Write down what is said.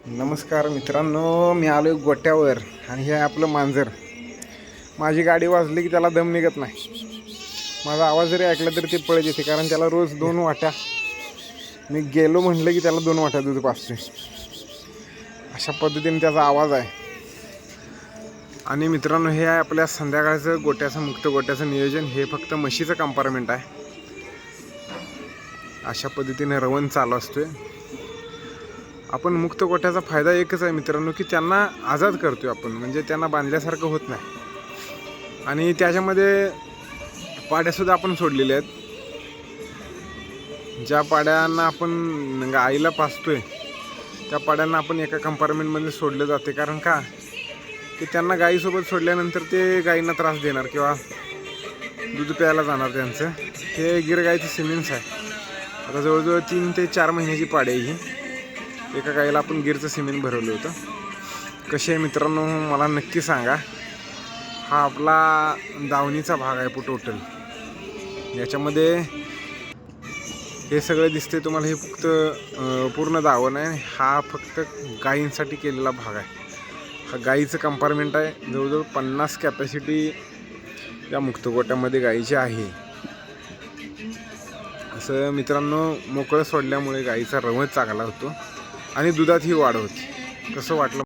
नमस्कार मित्रांनो, मी आलो गोट्यावर आणि हे आपलं मांजर. माझी गाडी वाजली की त्याला दम निघत नाही. माझा आवाज जरी ऐकला तरी ते पळत येते, कारण त्याला रोज 2 वाट्या, मी गेलो म्हटलं की त्याला 2 वाट्या दूध पाजतोय. अशा पद्धतीने त्याचा आवाज आहे. आणि मित्रांनो, हे आहे आपल्या संध्याकाळचं मुक्त गोट्याचं नियोजन. हे फक्त म्हशीचं कंपार्टमेंट आहे. अशा पद्धतीने रवण चालू असतोय. आपण मुक्त गोट्याचा फायदा एकच आहे मित्रांनो, की त्यांना आजाद करतोय आपण, म्हणजे त्यांना बांधल्यासारखं होत नाही. आणि त्याच्यामध्ये पाड्यासुद्धा आपण सोडलेल्या आहेत. ज्या पाड्यांना आपण गाईला पाजतोय त्या पाड्यांना आपण एका कंपार्टमेंटमध्ये सोडलं जाते. कारण का, की त्यांना गाईसोबत सोडल्यानंतर ते गाईंना त्रास देणार किंवा दूध प्यायला जाणार त्यांचं. हे गिर गाईचं सिमेंट्स आहे. आता जवळजवळ 3 ते 4 महिन्याची पाडी आहे ही. एका गाईला आपण गिरचं सिमेंट भरवलं होतं. कसे आहे मित्रांनो, मला नक्की सांगा. हा आपला दावणीचा भाग आहे टोटल. याच्यामध्ये हे सगळं दिसते तुम्हाला. हे फक्त पूर्ण दावण आहे. हा फक्त गायींसाठी केलेला भाग आहे. हा गाईचं कंपार्टमेंट आहे. जवळजवळ 50 कॅपॅसिटी या मुक्त गोट्यामध्ये गाईची आहे. असं मित्रांनो, मोकळं सोडल्यामुळे गाईचा रवण चांगला होतो आणि दुधातही वाढ होते. कसं वाटलं?